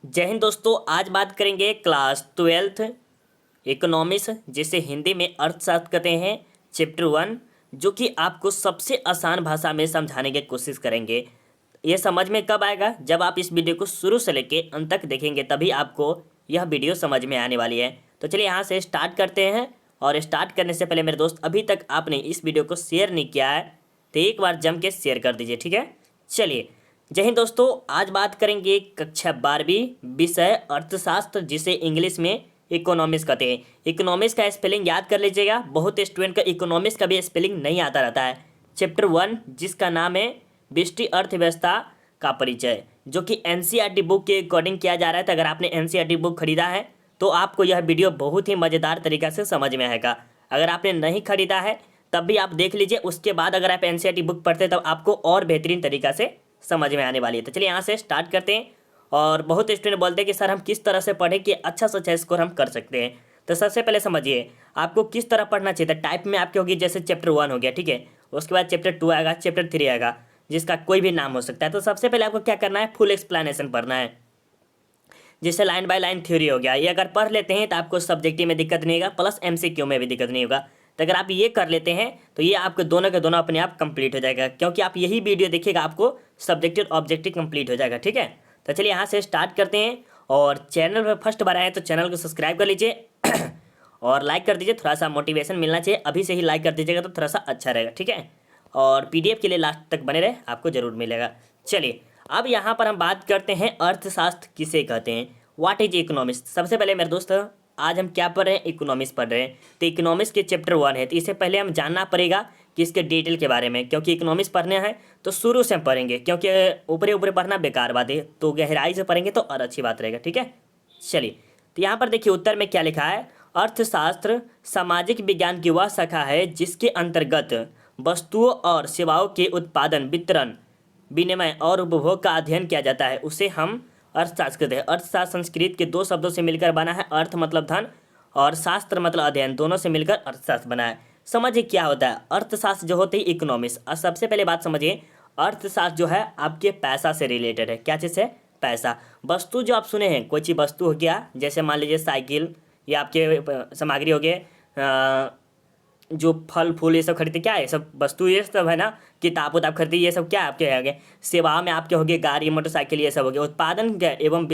जय हिंद दोस्तों। आज बात करेंगे क्लास 12th इकोनॉमिक्स, जिसे हिंदी में अर्थशास्त्र कहते हैं, चैप्टर 1, जो कि आपको सबसे आसान भाषा में समझाने की कोशिश करेंगे। ये समझ में कब आएगा? जब आप इस वीडियो को शुरू से लेके अंत तक देखेंगे, तभी आपको यह वीडियो समझ में आने वाली है। तो चलिए यहाँ से स्टार्ट करते हैं। और स्टार्ट करने से पहले मेरे दोस्त, अभी तक आपने इस वीडियो को शेयर नहीं किया है तो एक बार जम के शेयर कर दीजिए, ठीक है। चलिए, जय हिंद दोस्तों। आज बात करेंगे कक्षा 12वीं, विषय अर्थशास्त्र, जिसे इंग्लिश में इकोनॉमिक्स कहते हैं। इकोनॉमिक्स का स्पेलिंग याद कर लीजिएगा, बहुत स्टूडेंट का इकोनॉमिक्स का भी स्पेलिंग नहीं आता रहता है। चैप्टर 1, जिसका नाम है विश्व अर्थव्यवस्था का परिचय, जो कि एनसीईआरटी बुक के अकॉर्डिंग किया जा रहा है। तो अगर आपने एनसीईआरटी बुक खरीदा है तो आपको यह वीडियो बहुत ही मज़ेदार तरीक़ा से समझ में आएगा। अगर आपने नहीं खरीदा है तब भी आप देख लीजिए, उसके बाद अगर आप एनसीईआरटी बुक पढ़ते तब आपको और बेहतरीन तरीक़ा से समझ में आने वाली है। तो चलिए यहाँ से स्टार्ट करते हैं। और बहुत स्टूडेंट बोलते हैं कि सर हम किस तरह से पढ़ें कि अच्छा से अच्छा स्कोर हम कर सकते हैं। तो सबसे पहले समझिए आपको किस तरह पढ़ना चाहिए। तो टाइप में आपके होगी, जैसे चैप्टर 1 हो गया, ठीक है। उसके बाद चैप्टर 2 आएगा, चैप्टर 3 आएगा, जिसका कोई भी नाम हो सकता है। तो सबसे पहले आपको क्या करना है, फुल एक्सप्लेनेशन पढ़ना है, जिससे लाइन बाय लाइन थ्योरी हो गया। ये अगर पढ़ लेते हैं तो आपको सब्जेक्टिव में दिक्कत नहीं होगा, प्लस एमसीक्यू में भी दिक्कत नहीं होगा। तो अगर आप ये कर लेते हैं तो ये आपके दोनों के दोनों अपने आप कंप्लीट हो जाएगा, क्योंकि आप यही वीडियो देखिएगा, आपको सब्जेक्टिव ऑब्जेक्टिव कंप्लीट हो जाएगा, ठीक है। तो चलिए यहाँ से स्टार्ट करते हैं। और चैनल पर फर्स्ट बार आए तो चैनल को सब्सक्राइब कर लीजिए और लाइक कर दीजिए, थोड़ा सा मोटिवेशन मिलना चाहिए। अभी से ही लाइक कर दीजिएगा तो थोड़ा सा अच्छा रहेगा, ठीक है। और पीडीएफ के लिए लास्ट तक बने रहे, आपको जरूर मिलेगा। चलिए, अब यहाँ पर हम बात करते हैं अर्थशास्त्र किसे कहते हैं, व्हाट इज इकोनॉमिक्स। सबसे पहले मेरे दोस्त, आज हम क्या पढ़ रहे हैं, इकोनॉमिक्स पढ़ रहे हैं। तो इकोनॉमिक्स के चैप्टर 1 है, तो इससे पहले हम जानना पड़ेगा कि इसके डिटेल के बारे में, क्योंकि इकोनॉमिक्स पढ़ने हैं तो शुरू से हम पढ़ेंगे, क्योंकि ऊपरे ऊपरे पढ़ना बेकार बात है। तो गहराई से पढ़ेंगे तो और अच्छी बात रहेगा, ठीक है। चलिए, तो यहाँ पर देखिए उत्तर में क्या लिखा है। अर्थशास्त्र सामाजिक विज्ञान की वह शाखा है जिसके अंतर्गत वस्तुओं और सेवाओं के उत्पादन, वितरण, विनिमय और उपभोग का अध्ययन किया जाता है। उसे हम अर्थशास्त्र कहते हैं। अर्थशास्त्र संस्कृत के दो शब्दों से मिलकर बना है, अर्थ मतलब धन और शास्त्र मतलब अध्ययन, दोनों से मिलकर अर्थशास्त्र बना है। समझिए क्या होता है अर्थशास्त्र, जो होते है इकोनॉमिक्स। और सबसे पहले बात समझिए, अर्थशास्त्र जो है आपके पैसा से रिलेटेड है। क्या चीज़ है? पैसा। वस्तु जो आप सुने हैं, कोई चीज़ वस्तु हो गया, जैसे मान लीजिए साइकिल, या आपके सामग्री हो गए, जो फल फूल ये सब खरीदते, क्या है सब वस्तु, ये सब है ना। किताब उताब खरीदते, ये सब क्या आपके आगे। सेवा में आपके हो गए गाड़ी मोटरसाइकिल, ये सब हो गया। उत्पादन एवं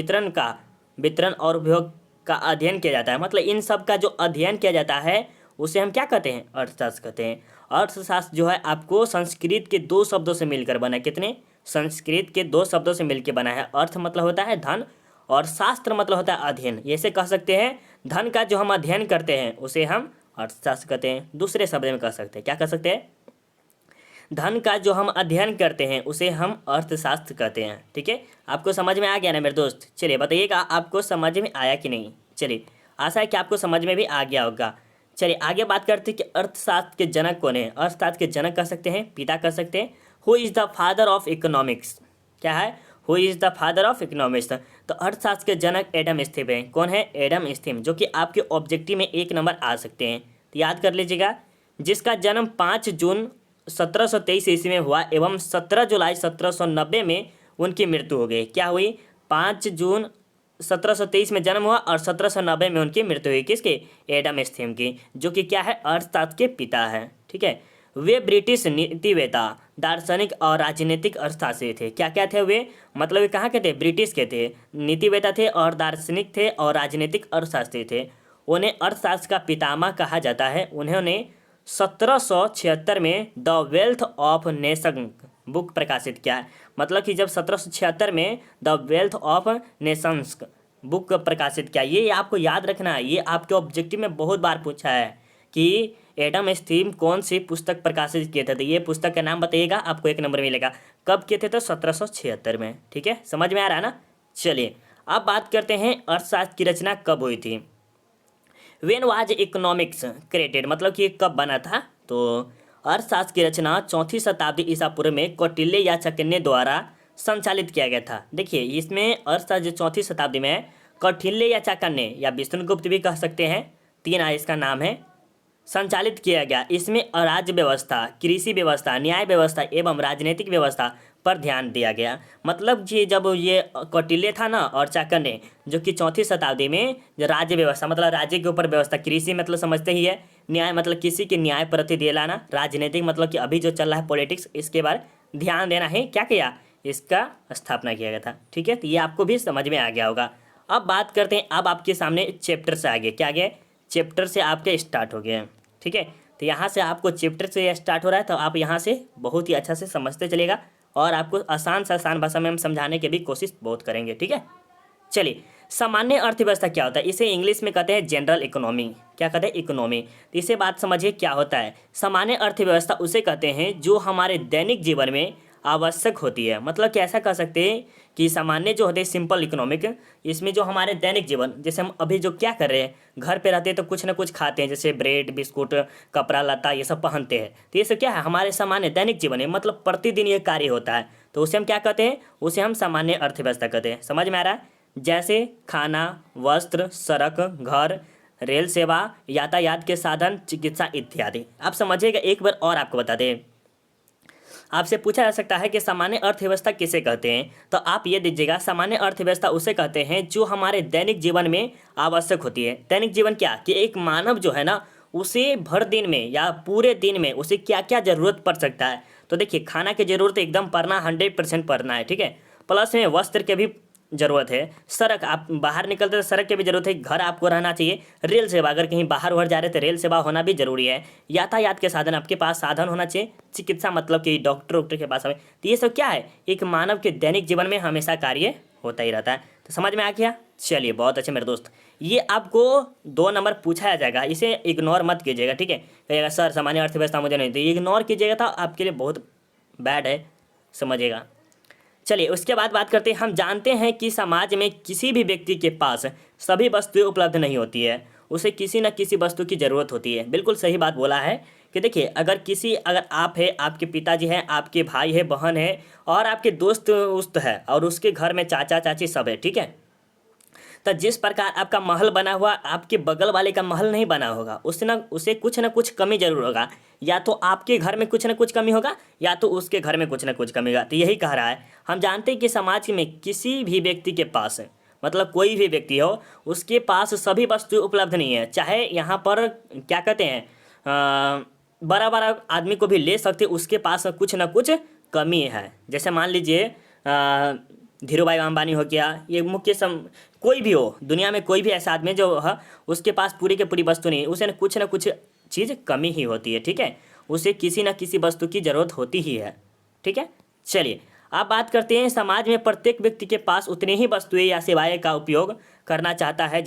वितरण और उपयोग का अध्ययन किया जाता है। मतलब इन सब का जो अध्ययन किया जाता है उसे हम क्या कहते हैं, अर्थशास्त्र कहते हैं। अर्थशास्त्र जो है आपको संस्कृत के दो शब्दों से मिलकर बना है। कितने? संस्कृत के दो शब्दों से मिलकर बना है। अर्थ मतलब होता है धन और शास्त्र मतलब होता है अध्ययन। ऐसे कह सकते हैं धन का जो हम अध्ययन करते हैं उसे हम अर्थशास्त्र कहते हैं। दूसरे शब्द में कह सकते हैं, क्या कह सकते हैं, धन का जो हम अध्ययन करते हैं उसे हम अर्थशास्त्र कहते हैं, ठीक है। आपको समझ में आ गया ना मेरे दोस्त? चलिए बताइएगा आपको समझ में आया कि नहीं। चलिए, आशा है कि आपको समझ में भी आ गया होगा। चलिए आगे बात करते हैं कि अर्थशास्त्र के जनक कौन है। अर्थशास्त्र के जनक कह सकते हैं, पिता कह सकते हैं। Who is the father of economics, क्या है, who is the father of economics. तो अर्थशास्त्र के जनक एडम स्मिथ हैं। कौन है? एडम स्मिथ, जो कि आपके ऑब्जेक्टिव में 1 नंबर आ सकते हैं। तो याद कर लीजिएगा, जिसका जन्म 5 जून 1723 ईस्वी में हुआ एवं 17 जुलाई 1790 में उनकी मृत्यु हो गई। क्या हुई? 5 जून 1723 में जन्म हुआ और 1790 में उनकी मृत्यु हुई। किसके? एडम स्मिथ की, जो कि क्या है, अर्थशास्त्र के पिता है, ठीक है। वे ब्रिटिश नीतिवेता, दार्शनिक और राजनीतिक अर्थशास्त्री थे। क्या क्या थे वे? मतलब वे कहाँ के थे? ब्रिटिश के थे, नीतिवेता थे और दार्शनिक थे और राजनीतिक अर्थशास्त्री थे। उन्हें अर्थशास्त्र का पितामह कहा जाता है। उन्होंने 1776 में the wealth of nation book प्रकाशित किया है। मतलब कि जब 1776 में the wealth of Nations book प्रकाशित किया, ये आपको याद रखना है। ये आपके ऑब्जेक्टिव में बहुत बार पूछा है कि एडम स्मिथ कौन सी पुस्तक प्रकाशित किए थे। तो ये पुस्तक का नाम बताइएगा, आपको 1 नंबर मिलेगा। कब किए थे? तो 1776 में, ठीक है। समझ में आ रहा है ना? चलिए अब बात करते हैं अर्थशास्त्र की रचना कब हुई थी। वेन वाज इकोनॉमिक्स क्रिएटेड, मतलब कि कब बना था। तो अर्थशास्त्र की रचना 4वीं शताब्दी ईसा पूर्व में कौटिल्य या चाणक्य द्वारा संचालित किया गया था। देखिए इसमें अर्थशास्त्र जो 4वीं शताब्दी में है, कौटिल्य या चाणक्य या विष्णुगुप्त भी कह सकते हैं, 3 इसका नाम है। संचालित किया गया। इसमें राज्य व्यवस्था, कृषि व्यवस्था, न्याय व्यवस्था एवं राजनीतिक व्यवस्था पर ध्यान दिया गया। मतलब कि जब ये कौटिल्य था ना और चाणक्य ने, जो कि 4वीं शताब्दी में जो राज्य व्यवस्था मतलब राज्य के ऊपर व्यवस्था, कृषि मतलब समझते ही है, न्याय मतलब किसी के न्याय प्रति दिलाना, राजनीतिक मतलब कि अभी जो चल रहा है पॉलिटिक्स, इसके बारे ध्यान देना है, क्या किया, इसका स्थापना किया गया था। ठीक है, तो ये आपको भी समझ में आ गया होगा। अब बात करते हैं, अब आपके सामने चैप्टर से आगे क्या गया, चैप्टर से आपके स्टार्ट हो गए हैं। ठीक है, तो यहाँ से आपको चैप्टर से स्टार्ट हो रहा है, तो आप यहाँ से बहुत ही अच्छा से समझते चलेगा और आपको आसान से आसान भाषा में हम समझाने की भी कोशिश बहुत करेंगे। ठीक है, चलिए, सामान्य अर्थव्यवस्था क्या होता है, इसे इंग्लिश में कहते हैं जनरल इकोनॉमी। क्या कहते हैं, इकोनॉमी। तो इसे बात समझिए क्या होता है। सामान्य अर्थव्यवस्था उसे कहते हैं जो हमारे दैनिक जीवन में आवश्यक होती है। मतलब कि ऐसा कह सकते हैं कि सामान्य जो होते हैं सिंपल इकोनॉमिक, इसमें जो हमारे दैनिक जीवन, जैसे हम अभी जो क्या कर रहे हैं, घर पे रहते हैं तो कुछ ना कुछ खाते हैं, जैसे ब्रेड बिस्कुट कपड़ा लता ये सब पहनते हैं, तो ये सब क्या है, हमारे सामान्य दैनिक जीवन है, मतलब प्रतिदिन ये कार्य होता है, तो उसे हम क्या कहते हैं, उसे हम सामान्य अर्थव्यवस्था कहते हैं। समझ में आ रहा है। जैसे खाना, वस्त्र, सड़क, घर, रेल सेवा, यातायात के साधन, चिकित्सा इत्यादि। आप समझिएगा, एक बार और आपको बता दें, आपसे पूछा जा सकता है कि सामान्य अर्थव्यवस्था किसे कहते हैं, तो आप ये दीजिएगा, सामान्य अर्थव्यवस्था उसे कहते हैं जो हमारे दैनिक जीवन में आवश्यक होती है। दैनिक जीवन क्या, कि एक मानव जो है ना, उसे भर दिन में या पूरे दिन में उसे क्या क्या जरूरत पड़ सकता है। तो देखिए, खाना की जरूरत एकदम पड़ना 100% पड़ना है। ठीक है, प्लस में वस्त्र के भी जरूरत है, सड़क आप बाहर निकलते तो सड़क की भी जरूरत है, घर आपको रहना चाहिए, रेल सेवा अगर कहीं बाहर उहर जा रहे तो रेल सेवा होना भी जरूरी है, यातायात के साधन आपके पास साधन होना चाहिए, चिकित्सा मतलब कि डॉक्टर वॉक्टर के पास हमें, तो ये सब क्या है, एक मानव के दैनिक जीवन में हमेशा कार्य होता ही रहता है। तो समझ में आ गया। चलिए, बहुत अच्छे मेरे दोस्त, ये आपको 2 नंबर पूछाया जाएगा, इसे इग्नोर मत कीजिएगा। ठीक है, कहिएगा सर सामान्य अर्थव्यवस्था मुझे नहीं, तो इग्नोर कीजिएगा तो आपके लिए बहुत बैड है, समझिएगा। चलिए, उसके बाद बात करते हैं, हम जानते हैं कि समाज में किसी भी व्यक्ति के पास सभी वस्तुएं उपलब्ध नहीं होती है, उसे किसी न किसी वस्तु की ज़रूरत होती है। बिल्कुल सही बात बोला है कि देखिए, अगर आप है, आपके पिताजी हैं, आपके भाई है, बहन है और आपके दोस्त उस्त है और उसके घर में चाचा चाची सब है। ठीक है, तो जिस प्रकार आपका महल बना हुआ, आपके बगल वाले का महल नहीं बना होगा, उसे कुछ ना कुछ कमी जरूर होगा, या तो आपके घर में कुछ ना कुछ कमी होगा या तो उसके घर में कुछ ना कुछ कमी होगा। तो यही कह रहा है, हम जानते हैं कि समाज में किसी भी व्यक्ति के पास, मतलब कोई भी व्यक्ति हो, उसके पास सभी वस्तु उपलब्ध नहीं है। चाहे यहाँ पर क्या कहते हैं, बड़ा बड़ा आदमी को भी ले सकते, उसके पास कुछ ना कुछ कमी है। जैसे मान लीजिए धीरू भाई अंबानी हो गया, ये कोई भी हो दुनिया में, कोई भी ऐसा आदमी जो है उसके पास पूरी की पूरी वस्तु नहीं है, उसे कुछ ना कुछ चीज़ कमी ही होती है। ठीक है, उसे किसी न किसी वस्तु की ज़रूरत होती ही है। ठीक है, चलिए, अब बात करते हैं, समाज में प्रत्येक व्यक्ति के पास उतनी ही वस्तुएं या सेवाएं का उपयोग करना चाहता है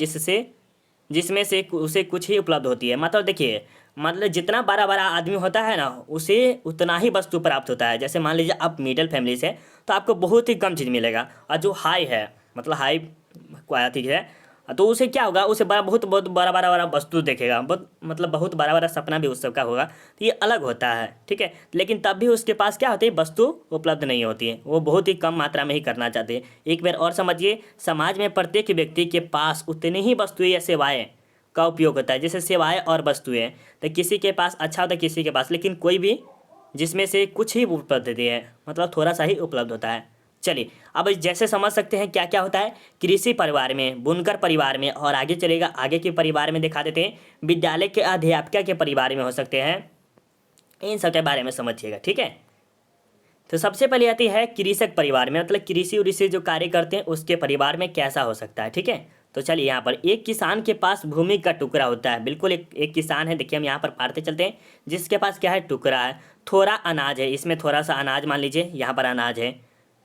जिसमें से उसे कुछ ही उपलब्ध होती है। मतलब देखिए, मतलब जितना बड़ा बड़ा आदमी होता है ना, उसे उतना ही वस्तु प्राप्त होता है। जैसे मान लीजिए आप मिडिल फैमिली से, तो आपको बहुत ही कम चीज़ मिलेगा, और जो हाई है, मतलब हाई क्वालिटी है, तो उसे क्या होगा, उसे बहुत बहुत बड़ा बड़ा बड़ा वस्तु देखेगा, मतलब बहुत बड़ा बड़ा सपना भी उस सबका होगा, तो ये अलग होता है। ठीक है, लेकिन तब भी उसके पास क्या होती है, वस्तु उपलब्ध नहीं होती है, वो बहुत ही कम मात्रा में ही करना चाहते हैं। एक बार और समझिए, समाज में प्रत्येक व्यक्ति के पास उतनी ही वस्तुएं या सेवाएं का उपयोग होता है। जैसे सेवाएं और वस्तुएं, तो किसी के पास अच्छा होता है, किसी के पास, लेकिन कोई भी जिसमें से कुछ ही उपलब्ध है, मतलब थोड़ा सा ही उपलब्ध होता है। चलिए, अब जैसे समझ सकते हैं क्या क्या होता है, कृषि परिवार में, बुनकर परिवार में, और आगे चलेगा आगे के परिवार में दिखा देते हैं, विद्यालय के अध्यापिका के परिवार में हो सकते हैं, इन सब के बारे में समझिएगा। ठीक है, तो सबसे पहले आती है कृषक परिवार में, मतलब कृषि उड़ीसी जो कार्य करते हैं उसके परिवार में कैसा हो सकता है। ठीक है, तो चलिए, यहाँ पर एक किसान के पास भूमि का टुकड़ा होता है। बिल्कुल एक किसान है, देखिए हम यहाँ पर पढ़ते चलते हैं, जिसके पास क्या है, टुकड़ा है, थोड़ा अनाज है, इसमें थोड़ा सा अनाज मान लीजिए, यहाँ पर अनाज है,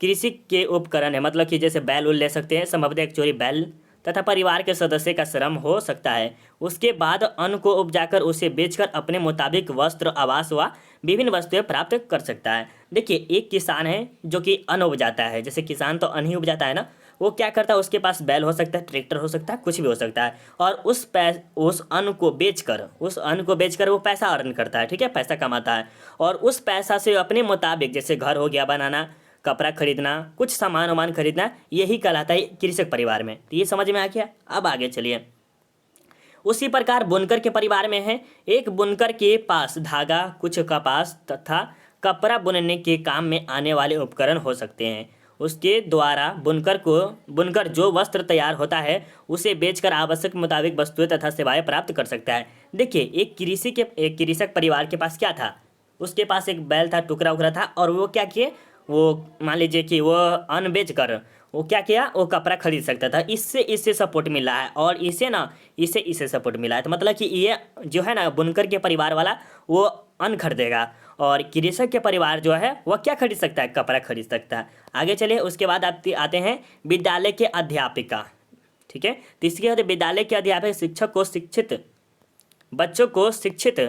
कृषि के उपकरण है, मतलब कि जैसे बैल उल ले सकते हैं, संभवतः एक चोरी बैल, तथा परिवार के सदस्य का श्रम हो सकता है। उसके बाद अन्न को उपजाकर उसे बेचकर अपने मुताबिक वस्त्र, आवास व विभिन्न वस्तुएं प्राप्त कर सकता है। देखिए, एक किसान है जो कि अन्न उपजाता है, जैसे किसान तो अन्न ही उपजाता है ना, वो क्या करता है, उसके पास बैल हो सकता है, ट्रैक्टर हो सकता है, कुछ भी हो सकता है, और उस अन्न को बेचकर वो पैसा अर्न करता है। ठीक है, पैसा कमाता है, और उस पैसा से अपने मुताबिक, जैसे घर हो गया बनाना, कपड़ा खरीदना, कुछ सामान वामान खरीदना, यही कहलाता है कृषक परिवार में। तो ये समझ में आ गया। अब आगे चलिए, उसी प्रकार बुनकर के परिवार में है, एक बुनकर के पास धागा, कुछ कपास तथा कपड़ा बुनने के काम में आने वाले उपकरण हो सकते हैं। उसके द्वारा बुनकर जो वस्त्र तैयार होता है उसे बेचकर आवश्यक मुताबिक वस्तुएं तथा सेवाएं प्राप्त कर सकता है। देखिए, एक कृषक परिवार के पास क्या था, उसके पास एक बैल था, टुकड़ा उकरा था, और वो क्या किए, वो मान लीजिए कि वो अन्न बेच कर वो क्या किया, वो कपड़ा खरीद सकता था। इससे सपोर्ट मिल रहा है, और इसे सपोर्ट मिला है। तो मतलब कि ये जो है ना, बुनकर के परिवार वाला वो अन्न खरीदेगा, और कृषक के परिवार जो है वह क्या खरीद सकता है, कपड़ा खरीद सकता है। आगे चलिए, उसके बाद आप आते हैं विद्यालय के अध्यापिका। ठीक है, तो इसके बाद विद्यालय के अध्यापक बच्चों को शिक्षित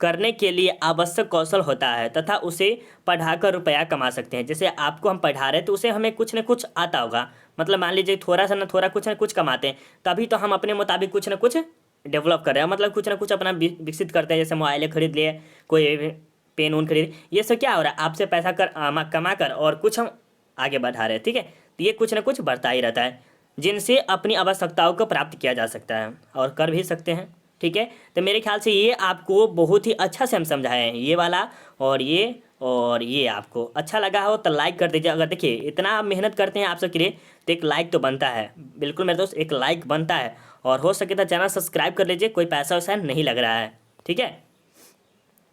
करने के लिए आवश्यक कौशल होता है तथा उसे पढ़ाकर रुपया कमा सकते हैं। जैसे आपको हम पढ़ा रहे हैं तो उसे हमें कुछ न कुछ आता होगा, मतलब मान लीजिए थोड़ा सा ना थोड़ा कुछ न कुछ कमाते हैं, तभी तो हम अपने मुताबिक कुछ न कुछ डेवलप कर रहे हैं, मतलब कुछ न कुछ अपना विकसित करते हैं। जैसे मोबाइलें खरीद लिए, कोई पेन उन खरीद, ये सब क्या हो रहा है, आपसे पैसा कमा कर और कुछ हम आगे बढ़ा रहे हैं। ठीक है, तो ये कुछ न कुछ बढ़ता ही रहता है, जिनसे अपनी आवश्यकताओं को प्राप्त किया जा सकता है और कर भी सकते हैं। ठीक है, तो मेरे ख्याल से ये आपको बहुत ही अच्छा से हम समझाए हैं, ये वाला और ये आपको अच्छा लगा हो तो लाइक कर दीजिए। अगर देखिए इतना आप मेहनत करते हैं आप सबके लिए, तो एक लाइक तो बनता है, बिल्कुल मेरे दोस्त, एक लाइक बनता है। और हो सके तो चैनल सब्सक्राइब कर लीजिए, कोई पैसा वैसा नहीं लग रहा है। ठीक है,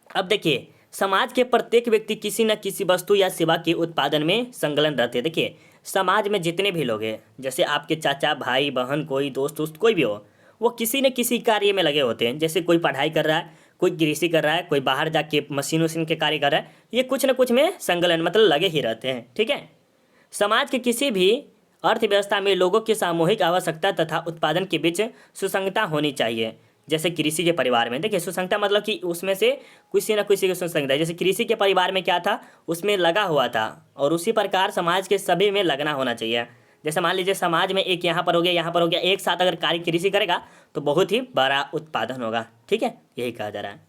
अब देखिए, समाज के प्रत्येक व्यक्ति किसी न किसी वस्तु या सेवा के उत्पादन में संलग्न रहते हैं। देखिए, समाज में जितने भी लोग हैं, जैसे आपके चाचा, भाई, बहन, कोई दोस्त कोई भी हो, वो किसी न किसी कार्य में लगे होते हैं। जैसे कोई पढ़ाई कर रहा है, कोई कृषि कर रहा है, कोई बाहर जाके मशीन वशीन के कार्य कर रहा है, ये कुछ न कुछ में संलग्न मतलब लगे ही रहते हैं। ठीक है, समाज के किसी भी अर्थव्यवस्था में लोगों की सामूहिक आवश्यकता तथा उत्पादन के बीच सुसंगता होनी चाहिए। जैसे कृषि के परिवार में देखिए, सुसंगता मतलब कि उसमें से किसी न किसी की सुसंगता है। जैसे कृषि के परिवार में क्या था, उसमें लगा हुआ था, और उसी प्रकार समाज के सभी में लगना होना चाहिए। जैसे मान लीजिए समाज में एक यहाँ पर हो गया, एक साथ अगर कार्य कृषि करेगा तो बहुत ही बड़ा उत्पादन होगा। ठीक है, यही कहा जा रहा है।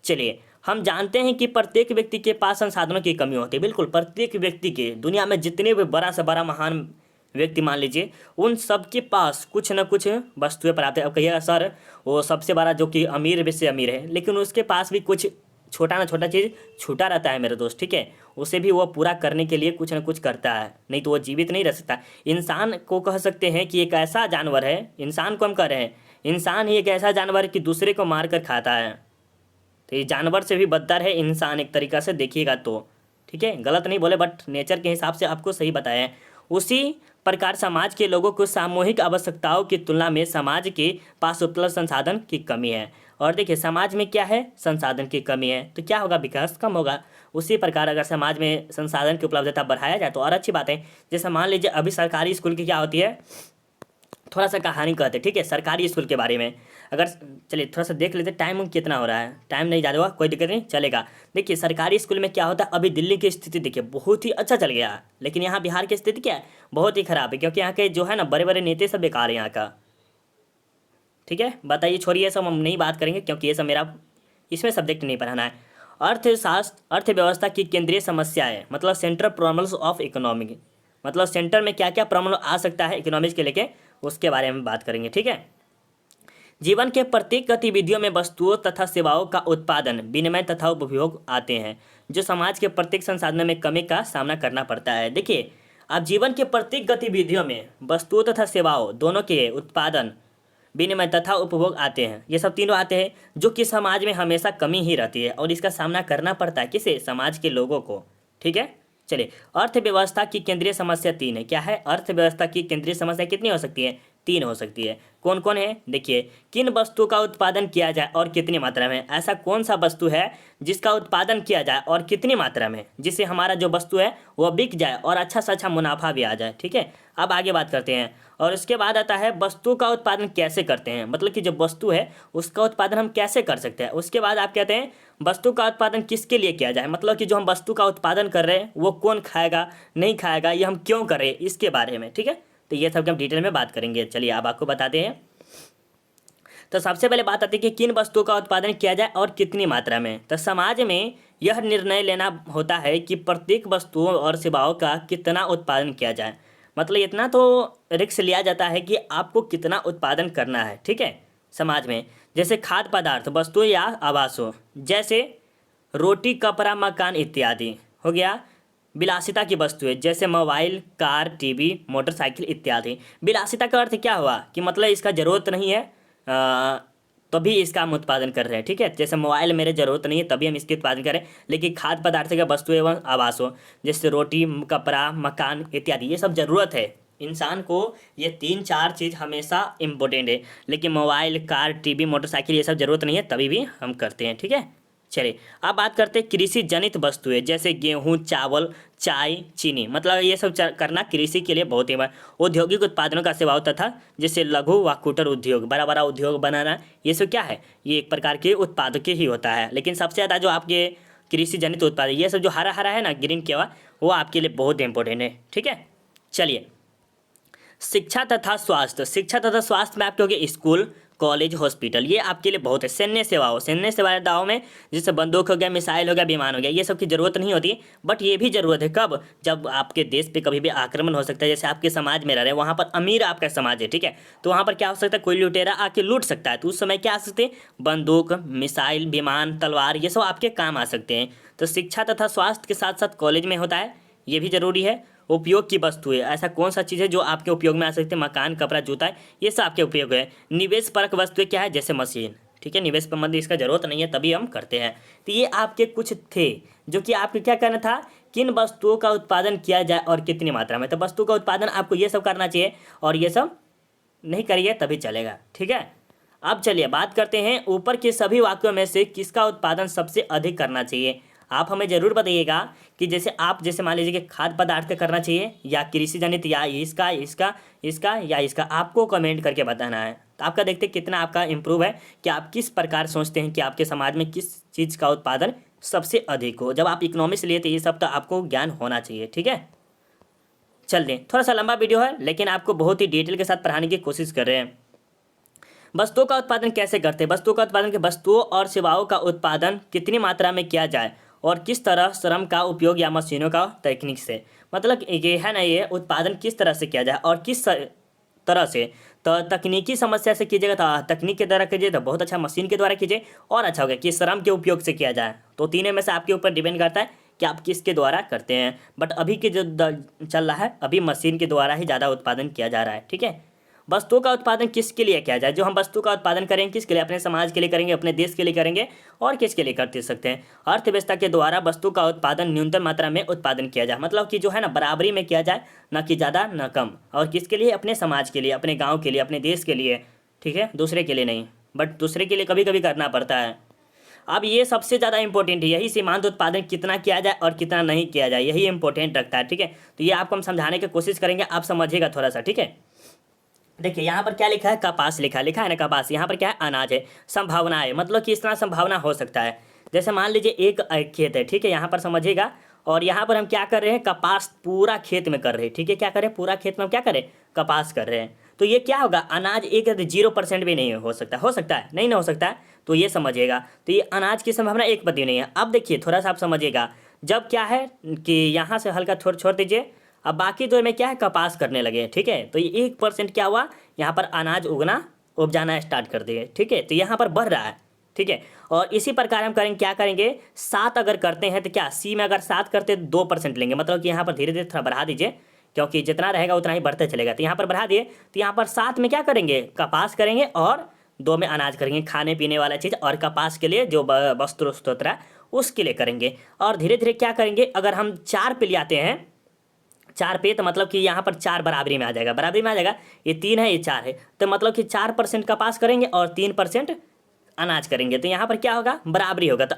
चलिए, हम जानते हैं कि प्रत्येक व्यक्ति के पास संसाधनों की कमी होती है। बिल्कुल, प्रत्येक व्यक्ति के, दुनिया में जितने भी बड़ा से बड़ा महान व्यक्ति मान लीजिए, उन सबके पास कुछ न कुछ वस्तुएं प्राप्त है। अब कहिएगा सर, वो सबसे बड़ा जो कि अमीर में से अमीर है, लेकिन उसके पास भी कुछ छोटा ना छोटा चीज़ छूटा रहता है मेरे दोस्त। ठीक है, उसे भी वो पूरा करने के लिए कुछ न कुछ करता है, नहीं तो वो जीवित नहीं रह सकता। इंसान को कह सकते हैं कि एक ऐसा जानवर है, इंसान को हम कह रहे हैं, इंसान ही एक ऐसा जानवर है कि दूसरे को मार कर खाता है। तो ये जानवर से भी बदतर है इंसान एक तरीक़ा से देखिएगा तो। ठीक है, गलत नहीं बोले, बट नेचर के हिसाब से आपको सही बताया है। उसी प्रकार समाज के लोगों को सामूहिक आवश्यकताओं की तुलना में समाज के पास उपलब्ध संसाधन की कमी है। और देखिए, समाज में क्या है, संसाधन की कमी है, तो क्या होगा, विकास कम होगा। उसी प्रकार अगर समाज में संसाधन की उपलब्धता बढ़ाया जाए तो और अच्छी बात है। जैसे मान लीजिए अभी सरकारी स्कूल की क्या होती है, थोड़ा सा कहानी कहते हैं। ठीक है, सरकारी स्कूल के बारे में अगर चलिए थोड़ा सा देख लेते, टाइम कितना हो रहा है, टाइम नहीं ज़्यादा हुआ, कोई दिक्कत नहीं, चलेगा। देखिए, सरकारी स्कूल में क्या होता है, अभी दिल्ली की स्थिति देखिए बहुत ही अच्छा चल गया, लेकिन यहाँ बिहार की स्थिति क्या है, बहुत ही खराब है, क्योंकि यहाँ के जो है ना बड़े बड़े नेता सब बेकार है यहाँ का। ठीक है, बताइए, छोड़िए सब, हम नहीं बात करेंगे क्योंकि ये सब मेरा इसमें सब्जेक्ट नहीं पढ़ाना है। अर्थव्यवस्था की केंद्रीय समस्या है, मतलब सेंट्रल प्रॉब्लम्स ऑफ इकोनॉमिक, मतलब सेंटर में क्या क्या प्रॉब्लम आ सकता है इकोनॉमिक्स के लेके, उसके बारे में बात करेंगे। ठीक है, जीवन के प्रत्येक गतिविधियों में वस्तुओं तथा सेवाओं का उत्पादन, विनिमय तथा उपभोग आते हैं, जो समाज के प्रत्येक संसाधनों में कमी का सामना करना पड़ता है। देखिए, आप जीवन के प्रत्येक गतिविधियों में वस्तुओं तथा सेवाओं दोनों के उत्पादन, विनिमय तथा उपभोग आते हैं, ये सब तीनों आते हैं, जो कि समाज में हमेशा कमी ही रहती है, और इसका सामना करना पड़ता है किसे, समाज के लोगों को। ठीक है, चलिए, अर्थव्यवस्था की केंद्रीय समस्या 3 है। क्या है, अर्थव्यवस्था की केंद्रीय समस्या कितनी हो सकती है, 3 हो सकती है। कौन कौन है, देखिए, किन वस्तुओं का उत्पादन किया जाए और कितनी मात्रा में, ऐसा कौन सा वस्तु है जिसका उत्पादन किया जाए और कितनी मात्रा में, जिससे हमारा जो वस्तु है वह बिक जाए और अच्छा से अच्छा मुनाफा भी आ जाए। ठीक है, अब आगे बात करते हैं। और उसके बाद आता है वस्तु का उत्पादन कैसे करते हैं, मतलब कि जो वस्तु है उसका उत्पादन हम कैसे कर सकते हैं। उसके बाद आप कहते हैं वस्तु का उत्पादन किसके लिए किया जाए, मतलब कि जो हम वस्तु का उत्पादन कर रहे हैं वो कौन खाएगा, नहीं खाएगा, ये हम क्यों कर रहे हैं, इसके बारे में। ठीक है, तो ये सब हम डिटेल में बात करेंगे। चलिए, अब आपको बताते हैं। तो सबसे पहले बात आती है कि किन वस्तुओं का उत्पादन किया जाए और कितनी मात्रा में। तो समाज में यह निर्णय लेना होता है कि प्रत्येक वस्तुओं और सेवाओं का कितना उत्पादन किया जाए, मतलब इतना तो रिस्क लिया जाता है कि आपको कितना उत्पादन करना है। ठीक है, समाज में, जैसे खाद्य पदार्थ, वस्तुएं या आवासों, जैसे रोटी, कपड़ा, मकान इत्यादि। हो गया विलासिता की वस्तुएं, जैसे मोबाइल, कार, टीवी, मोटरसाइकिल इत्यादि। विलासिता का अर्थ क्या हुआ कि मतलब इसका ज़रूरत नहीं है तभी इसका हम उत्पादन कर रहे हैं, ठीक है। जैसे मोबाइल मेरे ज़रूरत नहीं है तभी हम इसके उत्पादन करें, लेकिन खाद्य पदार्थ का वस्तुएं एवं आवासों, जैसे रोटी, कपड़ा, मकान इत्यादि, ये सब ज़रूरत है इंसान को। ये 3-4 चीज़ हमेशा इम्पोर्टेंट है, लेकिन मोबाइल, कार, टीवी, मोटरसाइकिल ये सब ज़रूरत नहीं है तभी भी हम करते हैं, ठीक है। चलिए अब बात करते हैं कृषि जनित वस्तुएं, जैसे गेहूं, चावल, चाय, चीनी। मतलब ये सब करना कृषि के लिए बहुत ही औद्योगिक उत्पादनों का सेवाओं तथा जैसे लघु व कुटीर उद्योग, बड़ा बड़ा उद्योग बनाना, ये सब क्या है, ये एक प्रकार के उत्पादक ही होता है। लेकिन सबसे ज़्यादा जो आपके कृषि जनित उत्पाद, ये सब जो हरा हरा है ना, ग्रीन किया, वो आपके लिए बहुत इंपॉर्टेंट है, ठीक है। चलिए शिक्षा तथा स्वास्थ्य। शिक्षा तथा स्वास्थ्य में आपके हो गए स्कूल, कॉलेज, हॉस्पिटल, ये आपके लिए बहुत है। सैन्य सेवाओं में जैसे बंदूक हो गया, मिसाइल हो गया, विमान हो गया, ये सब की जरूरत नहीं होती, बट ये भी जरूरत है कब, जब आपके देश पे कभी भी आक्रमण हो सकता है। जैसे आपके समाज में रह रहे हैं, वहाँ पर अमीर आपका समाज है, ठीक है, तो वहाँ पर क्या हो सकता है, कोई लुटेरा आके लूट सकता है, तो उस समय क्या आ सकते हैं, बंदूक, मिसाइल, विमान, तलवार, ये सब आपके काम आ सकते हैं। तो शिक्षा तथा स्वास्थ्य के साथ साथ कॉलेज में होता है, ये भी जरूरी है। उपयोग की वस्तुएं, ऐसा कौन सा चीज़ है जो आपके उपयोग में आ सकती है, मकान, कपड़ा, जूता, ये सब आपके उपयोग है। निवेश परक वस्तुएं क्या है, जैसे मशीन, ठीक है, निवेश पर मतलब इसका जरूरत नहीं है तभी हम करते हैं। तो ये आपके कुछ थे जो कि आपको क्या करना था, किन वस्तुओं का उत्पादन किया जाए और कितनी मात्रा में। तो वस्तु का उत्पादन आपको ये सब करना चाहिए और ये सब नहीं करिए तभी चलेगा, ठीक है। अब चलिए बात करते हैं ऊपर के सभी वाक्यों में से किसका उत्पादन सबसे अधिक करना चाहिए। आप हमें ज़रूर बताइएगा कि जैसे मान लीजिए कि खाद्य पदार्थ का करना चाहिए या कृषि जनित या इसका इसका इसका या इसका, आपको कमेंट करके बताना है। तो आपका देखते कितना आपका इम्प्रूव है कि आप किस प्रकार सोचते हैं कि आपके समाज में किस चीज़ का उत्पादन सबसे अधिक हो। जब आप इकोनॉमिक्स लिए तो ये सब तो आपको ज्ञान होना चाहिए, ठीक है। चल दें, थोड़ा सा लंबा वीडियो है लेकिन आपको बहुत ही डिटेल के साथ पढ़ाने की कोशिश कर रहे हैं। वस्तुओं का उत्पादन कैसे करते हैं, वस्तुओं का उत्पादन के वस्तुओं और सेवाओं का उत्पादन कितनी मात्रा में किया जाए और किस तरह श्रम का उपयोग या मशीनों का तकनीक से, मतलब ये है ना, ये उत्पादन किस तरह से किया जाए और किस तरह से। तो तकनीकी समस्या से कीजिएगा तो तकनीक के द्वारा कीजिए तो बहुत अच्छा, मशीन के द्वारा कीजिए और अच्छा होगा कि श्रम के उपयोग से किया जाए। तो तीनों में से आपके ऊपर डिपेंड करता है कि आप किसके द्वारा करते हैं। बट अभी के जो चल रहा है, अभी मशीन के द्वारा ही ज़्यादा उत्पादन किया जा रहा है, ठीक है। वस्तुओं का उत्पादन किसके लिए किया जाए, जो हम वस्तु का उत्पादन करेंगे किसके लिए, अपने समाज के लिए करेंगे, अपने देश के लिए करेंगे और किसके लिए करते सकते हैं। अर्थव्यवस्था के द्वारा वस्तु का उत्पादन न्यूनतम मात्रा में उत्पादन किया जाए, मतलब कि जो है ना बराबरी में किया जाए, ना कि ज़्यादा ना कम। और किसके लिए, अपने समाज के लिए, अपने गाँव के लिए, अपने देश के लिए, ठीक है, दूसरे के लिए नहीं। बट दूसरे के लिए कभी कभी करना पड़ता है। अब ये सबसे ज़्यादा इंपॉर्टेंट है, यही सीमांत उत्पादन कितना किया जाए और कितना नहीं किया जाए, यही इंपॉर्टेंट रखता है, ठीक है। तो ये आपको हम समझाने की कोशिश करेंगे, आप समझिएगा थोड़ा सा, ठीक है। देखिए यहाँ पर क्या लिखा है, कपास लिखा है ना, कपास। यहाँ पर क्या है, अनाज है। संभावना है, मतलब कि इस तरह संभावना हो सकता है। जैसे मान लीजिए एक खेत है, ठीक है, यहाँ पर समझिएगा, और यहाँ पर हम क्या कर रहे हैं, कपास पूरा खेत में कर रहे हैं, ठीक है। क्या करें, पूरा खेत में हम क्या करें, कपास कर रहे हैं। तो ये क्या होगा, अनाज एक 0% भी नहीं हो सकता है, नहीं ना हो सकता है, तो ये समझिएगा। तो ये अनाज की संभावना 1% नहीं है। अब देखिए थोड़ा सा आप समझिएगा, जब क्या है कि यहाँ से हल्का छोड़ दीजिए, अब बाकी दो में क्या है, कपास करने लगे, ठीक है। तो ये 1% क्या हुआ, यहाँ पर अनाज उपजाना स्टार्ट कर दिए, ठीक है। तो यहाँ पर बढ़ रहा है, ठीक है। और इसी प्रकार हम करेंगे, क्या करेंगे, 7 अगर करते हैं तो क्या, सी में अगर 7 करते हैं तो 2% लेंगे, मतलब कि यहाँ पर धीरे धीरे थोड़ा बढ़ा दीजिए, क्योंकि जितना रहेगा उतना ही बढ़ते चलेगा। तो यहाँ पर बढ़ा दिए, तो यहाँ पर 7 में क्या करेंगे, कपास करेंगे और 2 में अनाज करेंगे, खाने पीने वाला चीज़, और कपास के लिए जो वस्त्र स्त्रोत्र है उसके लिए करेंगे। और धीरे धीरे क्या करेंगे, अगर हम 4 पे ले आते हैं, 4 पे, तो मतलब कि यहाँ पर 4 बराबरी में आ जाएगा, ये 3 है, ये 4 है, तो मतलब कि 4% कपास करेंगे और 3% अनाज करेंगे, तो यहाँ पर क्या होगा, बराबरी होगा। तो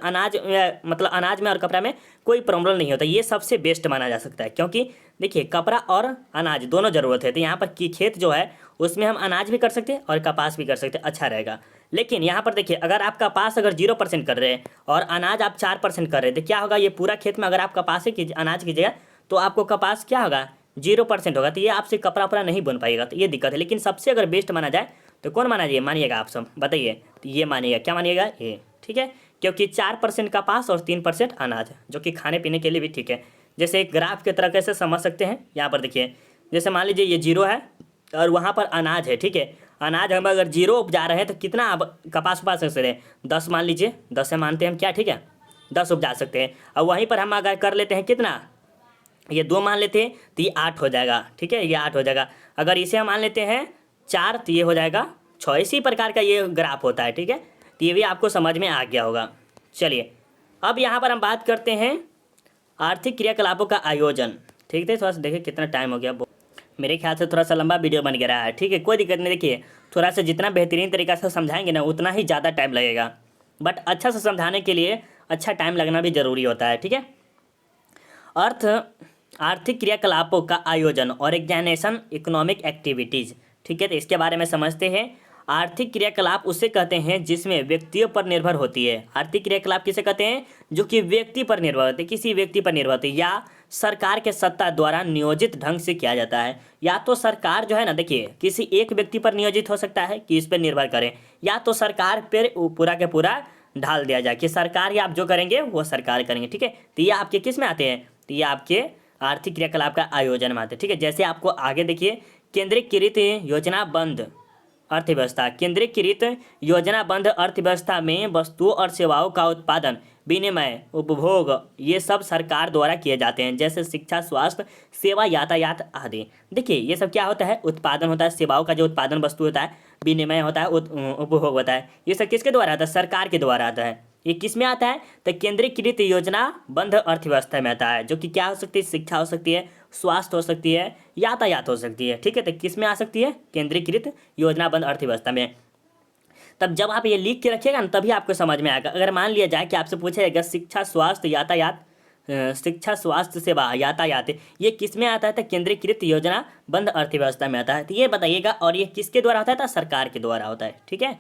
मतलब अनाज में और कपड़ा में कोई प्रॉब्लम नहीं होता, ये सबसे बेस्ट माना जा सकता है। क्योंकि देखिए कपड़ा और अनाज दोनों ज़रूरत है, तो यहाँ पर की खेत जो है उसमें हम अनाज भी कर सकते हैं और कपास भी कर सकते हैं, अच्छा रहेगा। लेकिन यहाँ पर देखिए, अगर आप कपास अगर 0% कर रहे हैं और अनाज आप 4% कर रहे हैं, तो क्या होगा, ये पूरा खेत में अगर आप कपास की अनाज कीजिएगा तो आपको कपास क्या होगा, 0% होगा, तो ये आपसे कपड़ा वपड़ा नहीं बन पाएगा, तो ये दिक्कत है। लेकिन सबसे अगर बेस्ट माना जाए तो कौन माना जाए, मानिएगा आप सब बताइए, तो ये मानिएगा, क्या मानिएगा, ये, ठीक है। क्योंकि 4% कपास और 3% अनाज, जो कि खाने पीने के लिए भी ठीक है। जैसे एक ग्राफ के तरह कैसे समझ सकते हैं, यहाँ पर देखिए, जैसे मान लीजिए ये 0 है और वहाँ पर अनाज है, ठीक है। अनाज हम अगर 0 उपजा रहे हैं तो कितना आप कपास उपजा सकते हैं? 10 मान लीजिए, 10 से मानते हैं हम क्या, ठीक है, 10 उपजा सकते हैं। और वहीं पर हम अगर कर लेते हैं कितना, ये 2 मान लेते हैं तो ये 8 हो जाएगा, ठीक है, ये 8 हो जाएगा। अगर इसे हम मान लेते हैं 4 तो ये हो जाएगा 6। इसी प्रकार का ये ग्राफ होता है, ठीक है। तो ये भी आपको समझ में आ गया होगा। चलिए अब यहाँ पर हम बात करते हैं आर्थिक क्रियाकलापों का आयोजन, ठीक है। थोड़ा सा देखिए कितना टाइम हो गया, मेरे ख्याल से थोड़ा सा लंबा वीडियो बन गया है, ठीक है, कोई दिक्कत नहीं। देखिए थोड़ा सा जितना बेहतरीन तरीका से समझाएंगे ना उतना ही ज़्यादा टाइम लगेगा, बट अच्छा से समझाने के लिए अच्छा टाइम लगना भी ज़रूरी होता है, ठीक है। आर्थिक क्रियाकलापों का आयोजन, ऑर्गेनाइजेशन इकोनॉमिक एक्टिविटीज़, ठीक है। तो इसके बारे में समझते हैं। आर्थिक क्रियाकलाप उसे कहते हैं जिसमें व्यक्तियों पर निर्भर होती है। आर्थिक क्रियाकलाप किसे कहते हैं? जो कि व्यक्ति पर निर्भर होते हैं, किसी व्यक्ति पर निर्भर होती है, या सरकार के सत्ता द्वारा नियोजित ढंग से किया जाता है। या तो सरकार जो है ना, देखिए किसी एक व्यक्ति पर नियोजित हो सकता है कि इस पर निर्भर करें, या तो सरकार पर पूरा के पूरा ढाल दिया जाए कि सरकार या आप जो करेंगे वो सरकार करेंगे, ठीक है। तो ये आपके किस में आते हैं? तो ये आपके आर्थिक क्रियाकलाप का आयोजन में आते हैं, ठीक है। जैसे आपको आगे देखिए, केंद्रीकृत योजनाबद्ध अर्थव्यवस्था। केंद्रीकृत योजनाबद्ध अर्थव्यवस्था में वस्तुओं और सेवाओं का उत्पादन, विनिमय, उपभोग ये सब सरकार द्वारा किए जाते हैं, जैसे शिक्षा, स्वास्थ्य सेवा, यातायात आदि। देखिए ये सब क्या होता है? उत्पादन होता है, सेवाओं का जो उत्पादन वस्तु होता है, विनिमय होता है, उपभोग होता है। ये सब किसके द्वारा आता है? सरकार के द्वारा आता है। ये किस में आता है? तो केंद्रीकृत योजनाबद्ध अर्थव्यवस्था में आता है, जो कि क्या हो सकती है? शिक्षा हो सकती है, स्वास्थ्य हो सकती है, यातायात हो सकती है, ठीक है। तो किस में आ सकती है? केंद्रीकृत योजनाबद्ध अर्थव्यवस्था में। तब जब आप ये लिख के रखिएगा ना तभी आपको समझ में आएगा। अगर मान लिया जाए कि आपसे पूछा जाएगा शिक्षा, स्वास्थ्य, यातायात, शिक्षा, स्वास्थ्य सेवा, यातायात, ये किस में आता है? तो केंद्रीकृत योजनाबद्ध अर्थव्यवस्था में आता है। तो ये बताइएगा, और ये किसके द्वारा होता है? तो सरकार के द्वारा होता है, ठीक है।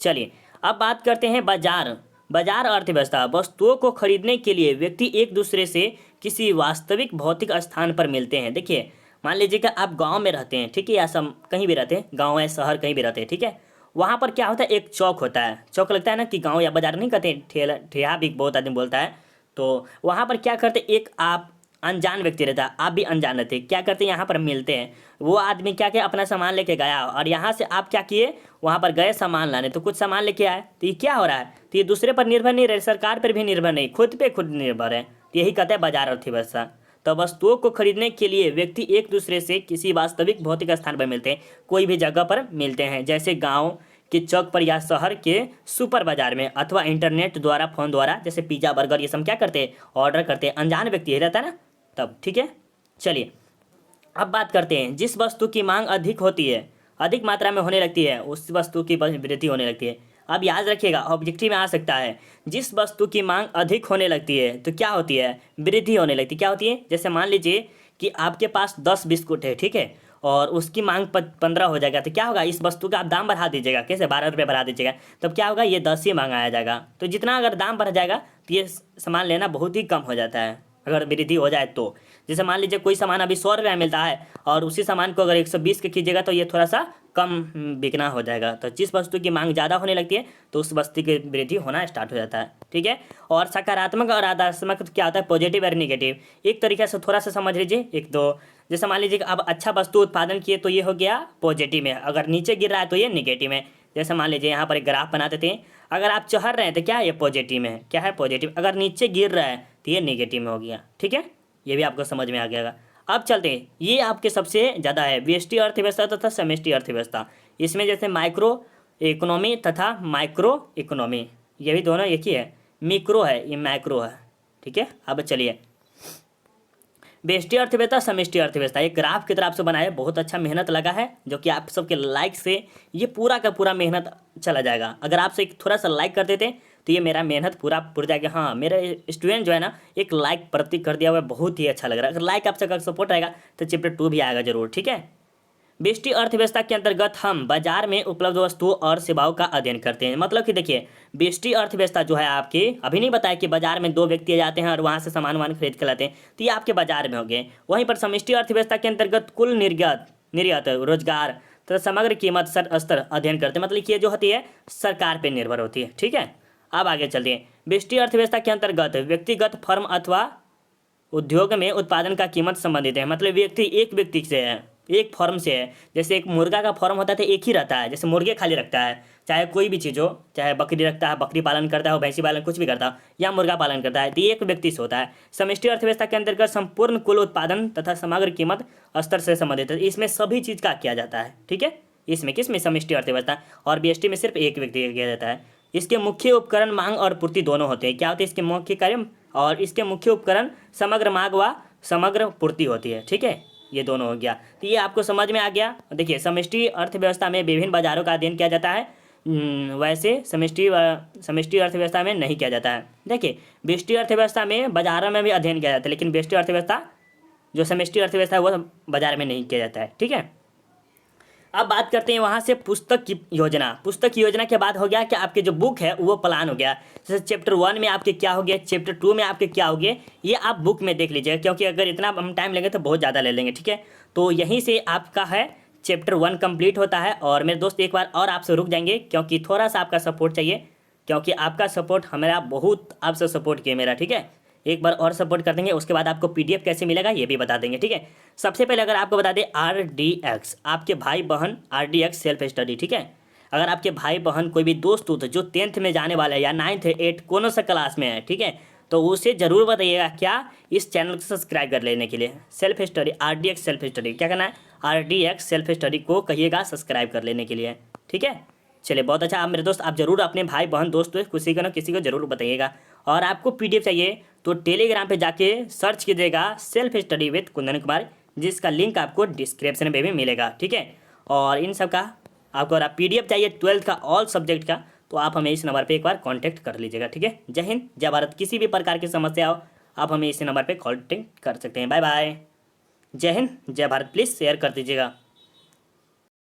चलिए अब बात करते हैं बाजार। बाजार अर्थव्यवस्था, वस्तुओं को खरीदने के लिए व्यक्ति एक दूसरे से किसी वास्तविक भौतिक स्थान पर मिलते हैं। देखिए मान लीजिए कि आप गांव में रहते हैं, ठीक है, या कहीं भी रहते हैं, गांव है, शहर, कहीं भी रहते हैं, ठीक है। वहाँ पर क्या होता है? एक चौक होता है। चौक लगता है ना, कि गांव या बाजार नहीं कहते, ठेला ठेहा भी बहुत आदमी बोलता है। तो वहाँ पर क्या करते? एक आप अनजान व्यक्ति रहता है, आप भी अनजान रहते, क्या करते? यहाँ पर मिलते हैं। वो आदमी क्या किया? अपना सामान लेके गया, और यहाँ से आप क्या किए? वहाँ पर गए सामान लाने, तो कुछ सामान लेके आए। तो ये क्या हो रहा है? तो ये दूसरे पर निर्भर नहीं रहे, सरकार पर भी निर्भर नहीं, खुद पे खुद निर्भर है। तो यही कहते हैं बाजार अर्थव्यवस्था। तो वस्तुओं को खरीदने के लिए व्यक्ति एक दूसरे से किसी वास्तविक भौतिक स्थान पर मिलते हैं, कोई भी जगह पर मिलते हैं, जैसे गाँव के चौक पर या शहर के सुपर बाजार में, अथवा इंटरनेट द्वारा, फोन द्वारा, जैसे पिज्जा, बर्गर ये सब क्या करते हैं? ऑर्डर करते हैं। अनजान व्यक्ति रहता है ना तब, ठीक है। चलिए अब बात करते हैं, जिस वस्तु की मांग अधिक होती है, अधिक मात्रा में होने लगती है, उस वस्तु की वृद्धि होने लगती है। अब याद रखिएगा, ऑब्जेक्टिव में आ सकता है, जिस वस्तु की मांग अधिक होने लगती है तो क्या होती है? वृद्धि होने लगती है। क्या होती है? जैसे मान लीजिए कि आपके पास 10 बिस्कुट है, ठीक है, और उसकी मांग 15 हो जाएगा, तो क्या होगा? इस वस्तु का आप दाम बढ़ा दीजिएगा, कैसे? 12 रुपये बढ़ा दीजिएगा, तब क्या होगा? ये 10 ही मंगाया जाएगा। तो जितना अगर दाम बढ़ जाएगा तो ये सामान लेना बहुत ही कम हो जाता है, अगर वृद्धि हो जाए तो। जैसे मान लीजिए कोई सामान अभी 100 रुपये में मिलता है, और उसी सामान को अगर 120 के कीजिएगा तो ये थोड़ा सा कम बिकना हो जाएगा। तो जिस वस्तु की मांग ज़्यादा होने लगती है तो उस वस्तु की वृद्धि होना स्टार्ट हो जाता है, ठीक है। और सकारात्मक और आदर्शमक क्या होता है? पॉजिटिव और निगेटिव। एक तरीके से थोड़ा सा समझ लीजिए, एक दो, जैसे मान लीजिए अब अच्छा वस्तु उत्पादन किए तो ये हो गया पॉजिटिव में, अगर नीचे गिर रहा है तो ये निगेटिव में। जैसे मान लीजिए यहाँ पर एक ग्राफ बना देते हैं, अगर आप चढ़ रहे हैं तो क्या है? ये पॉजिटिव में है, क्या है? पॉजिटिव। अगर नीचे गिर रहा है तो ये निगेटिव में हो गया, ठीक है। ये भी आपको समझ में आ गया। अब चलते हैं, ये आपके सबसे ज़्यादा है व्यष्टि अर्थव्यवस्था तथा समष्टि अर्थव्यवस्था। इसमें जैसे माइक्रो इकोनॉमी तथा माइक्रो इकोनॉमी, ये भी दोनों एक ही है, मिक्रो है, ये मैक्रो है, ठीक है। अब चलिए, व्यष्टि अर्थव्यवस्था, समष्टि अर्थव्यवस्था, एक ग्राफ की तरफ से बनाया, बहुत अच्छा मेहनत लगा है, जो कि आप सबके लाइक से ये पूरा का पूरा मेहनत चला जाएगा। अगर आप से एक थोड़ा सा लाइक कर देते तो ये मेरा मेहनत पूरा पुर जाएगा। हाँ, मेरे स्टूडेंट जो है ना, एक लाइक प्रति कर दिया हुआ है, बहुत ही अच्छा लग रहा है। अगर लाइक आपसे अगर सपोर्ट रहेगा तो चैप्टर 2 भी आएगा जरूर, ठीक है। व्यष्टि अर्थव्यवस्था के अंतर्गत हम बाजार में उपलब्ध वस्तुओं और सेवाओं का अध्ययन करते हैं। मतलब कि देखिए, व्यष्टि अर्थव्यवस्था जो है आपकी, अभी नहीं बताया कि बाजार में 2 व्यक्ति जाते हैं और वहाँ से सामान वामान खरीद के लाते हैं, तो ये आपके बाजार में हो गए। वहीं पर समष्टि अर्थव्यवस्था के अंतर्गत कुल निर्यात, रोजगार तथा समग्र कीमत स्तर अध्ययन करते हैं। मतलब कि ये जो होती है सरकार पर निर्भर होती है, ठीक है। अब आगे चलते हैं, व्यष्टि अर्थव्यवस्था के अंतर्गत व्यक्तिगत फर्म अथवा उद्योग में उत्पादन का कीमत संबंधित है। मतलब व्यक्ति एक व्यक्ति से है, एक फॉर्म से है। जैसे एक मुर्गा का फॉर्म होता है तो एक ही रहता है, जैसे मुर्गे खाली रखता है, चाहे कोई भी चीज़ हो, चाहे बकरी रखता है, बकरी पालन करता हो, भैंसी पालन कुछ भी करता हो, या मुर्गा पालन करता है, तो ये एक व्यक्ति से होता है। समष्टि अर्थव्यवस्था के अंतर्गत संपूर्ण कुल उत्पादन तथा समग्र कीमत स्तर से संबंधित है। इसमें सभी चीज़ का किया जाता है, ठीक है। इसमें किसमें? समष्टि अर्थव्यवस्था। और बीएसटी में सिर्फ एक व्यक्ति का किया जाता है। इसके मुख्य उपकरण मांग और पूर्ति दोनों होते हैं। क्या होते हैं इसके मुख्य कार्य? और इसके मुख्य उपकरण समग्र मांग व समग्र पूर्ति होती है, ठीक है। ये दोनों हो गया, तो ये आपको समझ में आ गया। देखिए, समष्टि अर्थव्यवस्था में विभिन्न बाजारों का अध्ययन किया जाता है, वैसे समष्टि अर्थव्यवस्था में नहीं किया जाता है। देखिए, व्यष्टि अर्थव्यवस्था में बाजारों में भी अध्ययन किया जाता है, लेकिन व्यष्टि अर्थव्यवस्था जो समष्टि अर्थव्यवस्था है वो बाजार में नहीं किया जाता है, ठीक है। अब बात करते हैं वहाँ से पुस्तक की योजना। पुस्तक की योजना के बाद हो गया कि आपके जो बुक है वो प्लान हो गया। जैसे चैप्टर 1 में आपके क्या हो गया, चैप्टर 2 में आपके क्या हो गए, ये आप बुक में देख लीजिएगा, क्योंकि अगर इतना हम टाइम लेंगे तो बहुत ज़्यादा ले लेंगे, ठीक है। तो यहीं से आपका है चैप्टर 1 कंप्लीट होता है। और मेरे दोस्त एक बार और आपसे रुक जाएंगे, क्योंकि थोड़ा सा आपका सपोर्ट चाहिए, क्योंकि आपका सपोर्ट हमारा बहुत आपसे सपोर्ट किया मेरा, ठीक है। एक बार और सपोर्ट कर देंगे, उसके बाद आपको पीडीएफ कैसे मिलेगा ये भी बता देंगे, ठीक है। सबसे पहले अगर आपको बता दें RDX, आपके भाई बहन RDX सेल्फ स्टडी, ठीक है। अगर आपके भाई बहन कोई भी दोस्त हो तो जो 10th में जाने वाला है या 9th 8 कोनो सा क्लास में है, ठीक है, तो उसे ज़रूर बताइएगा क्या, इस चैनल को सब्सक्राइब कर लेने के लिए। Self study RDX self study, क्या करना है, RDX सेल्फ स्टडी को कहिएगा सब्सक्राइब कर लेने के लिए, ठीक है। चलिए, बहुत अच्छा। आप मेरे दोस्त, आप जरूर अपने भाई बहन दोस्त किसी को ना किसी को जरूर बताइएगा। और आपको पीडीएफ चाहिए तो टेलीग्राम पे जाके सर्च कीजिएगा self study with Kundan Kumar, जिसका लिंक आपको डिस्क्रिप्शन में भी मिलेगा, ठीक है। और इन सब का आपको अगर पीडीएफ चाहिए 12th का ऑल सब्जेक्ट का, तो आप हमें इस नंबर पे एक बार कांटेक्ट कर लीजिएगा, ठीक है। जय हिंद, जय भारत। किसी भी प्रकार की समस्या हो आप हमें इसी नंबर पे कांटेक्ट कर सकते हैं। Bye bye. जय हिंद, जय भारत। प्लीज़ शेयर कर दीजिएगा।